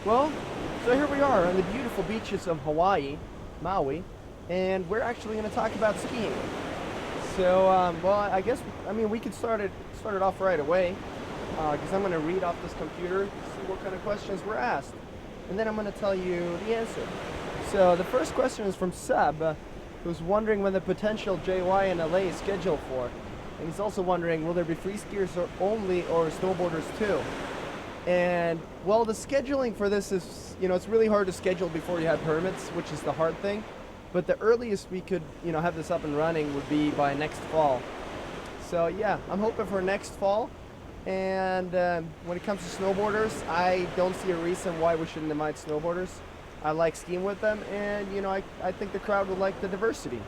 Well, so here we are on the beautiful beaches of Hawaii, Maui, and we're actually going to talk about skiing. So, well, I mean, we could start it off right away, because I'm going to read off this computer, see what kind of questions were asked, and then I'm going to tell you the answer. So the first question is from Seb, who's wondering when the potential JY in LA is scheduled for, and he's also wondering, will there be free skiers only or snowboarders too? And well, the scheduling for this is, it's really hard to schedule before you have permits, which is the hard thing. But the earliest we could, have this up and running would be by next fall. So yeah, I'm hoping for next fall. And when it comes to snowboarders, I don't see a reason why we shouldn't invite snowboarders. I like skiing with them, and I think the crowd would like the diversity.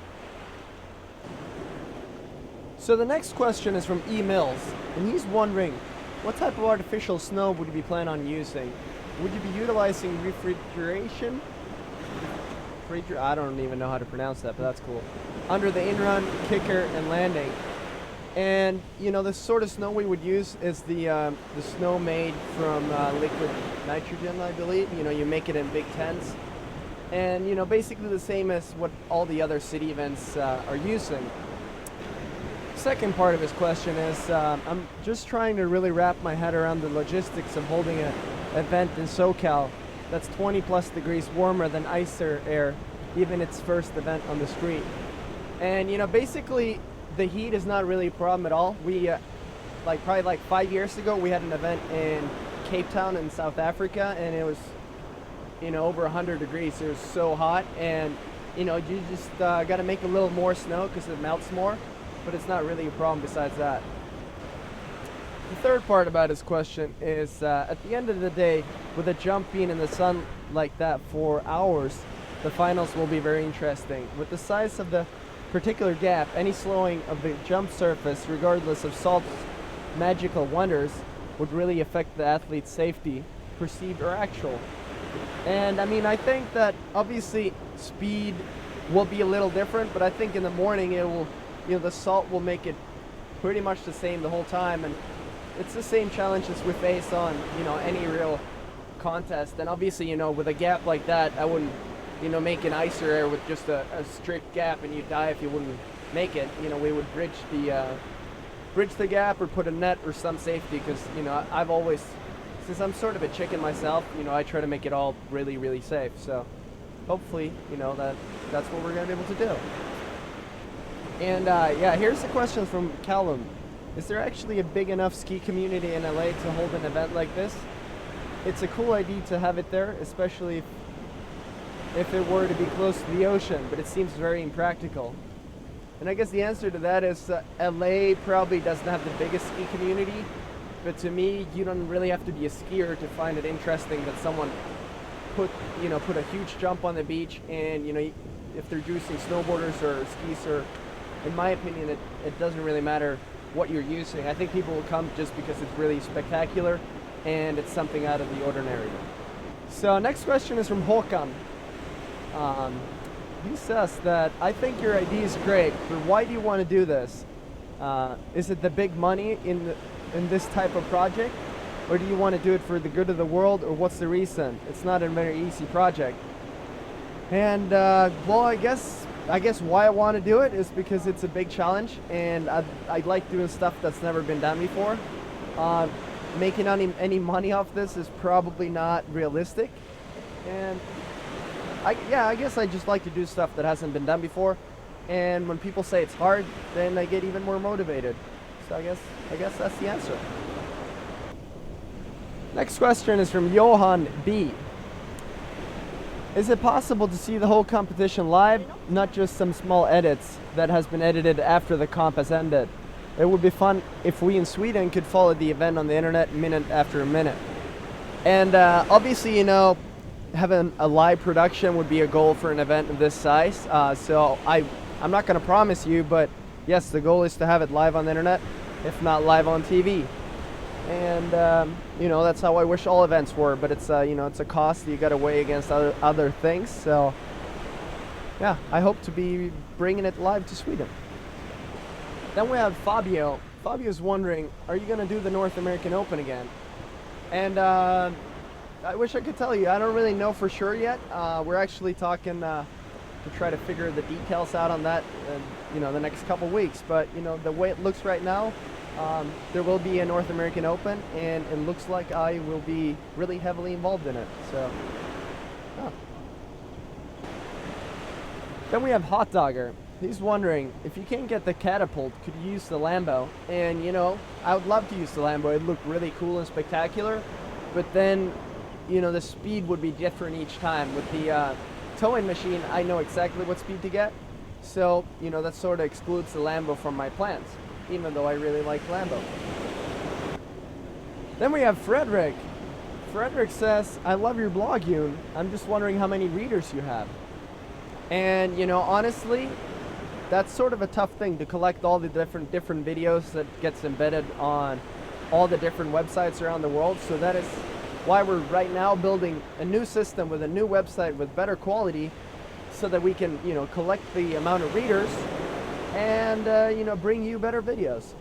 So the next question is from E. Mills, and he's wondering, what type of artificial snow would you be planning on using? Would you be utilizing refrigeration? I don't even know how to pronounce that, but that's cool. Under the in-run, kicker, and landing. And, the sort of snow we would use is the snow made from liquid nitrogen, I believe. You make it in big tents. And, basically the same as what all the other city events are using. Second part of his question is, I'm just trying to really wrap my head around the logistics of holding an event in SoCal that's 20 plus degrees warmer than icer air, even its first event on the street. And basically the heat is not really a problem at all. We probably 5 years ago we had an event in Cape Town in South Africa, and it was over 100 degrees. It was so hot, and you just got to make a little more snow because it melts more. But it's not really a problem besides that. The third part about his question is, at the end of the day, with a jump being in the sun like that for hours, the finals will be very interesting. With the size of the particular gap, any slowing of the jump surface, regardless of salt's magical wonders, would really affect the athlete's safety, perceived or actual. And I mean, I think that obviously speed will be a little different, but I think in the morning it will, the salt will make it pretty much the same the whole time, and it's the same challenges we face on, any real contest. And obviously, with a gap like that, I wouldn't, make an icer air with just a strict gap and you'd die if you wouldn't make it. We would bridge the gap or put a net or some safety, because, I've always, since I'm sort of a chicken myself, I try to make it all really, really safe. So hopefully, that's what we're going to be able to do. And yeah, here's the question from Callum. Is there actually a big enough ski community in LA to hold an event like this? It's a cool idea to have it there, especially if it were to be close to the ocean, but it seems very impractical. And I guess the answer to that is LA probably doesn't have the biggest ski community, but to me, you don't really have to be a skier to find it interesting that someone put a huge jump on the beach, and if they're using snowboarders or skis, or in my opinion, it doesn't really matter what you're using. I think people will come just because it's really spectacular and it's something out of the ordinary. So next question is from Håkan. He says that, I think your idea is great, but why do you want to do this? Is it the big money in this type of project? Or do you want to do it for the good of the world, or what's the reason? It's not a very easy project. And well, I guess why I want to do it is because it's a big challenge, and I like doing stuff that's never been done before. Making any money off this is probably not realistic, and I guess I just like to do stuff that hasn't been done before. And when people say it's hard, then I get even more motivated. So I guess that's the answer. Next question is from Johan B. Is it possible to see the whole competition live, not just some small edits that has been edited after the comp has ended? It would be fun if we in Sweden could follow the event on the internet minute after minute. And obviously, having a live production would be a goal for an event of this size. So I'm not going to promise you, but yes, the goal is to have it live on the internet, if not live on TV. And that's how I wish all events were, but it's it's a cost that you got to weigh against other things. So yeah, I hope to be bringing it live to Sweden. Then we have Fabio. Fabio's wondering, are you going to do the North American Open again? And I wish I could tell you. I don't really know for sure yet. We're actually talking to try to figure the details out on that, the next couple weeks. But the way it looks right now, there will be a North American Open, and it looks like I will be really heavily involved in it. So, yeah. Then we have Hot Dogger. He's wondering, if you can't get the catapult, could you use the Lambo? And I would love to use the Lambo. It'd look really cool and spectacular, but then the speed would be different each time. With the towing machine, I know exactly what speed to get, so that sort of excludes the Lambo from my plans, even though I really like Lambo. Then we have Frederick. Frederick says, I love your blog, Yoon. I'm just wondering how many readers you have. And honestly, that's sort of a tough thing to collect all the different videos that gets embedded on all the different websites around the world. So that is why we're right now building a new system with a new website with better quality, so that we can collect the amount of readers and bring you better videos.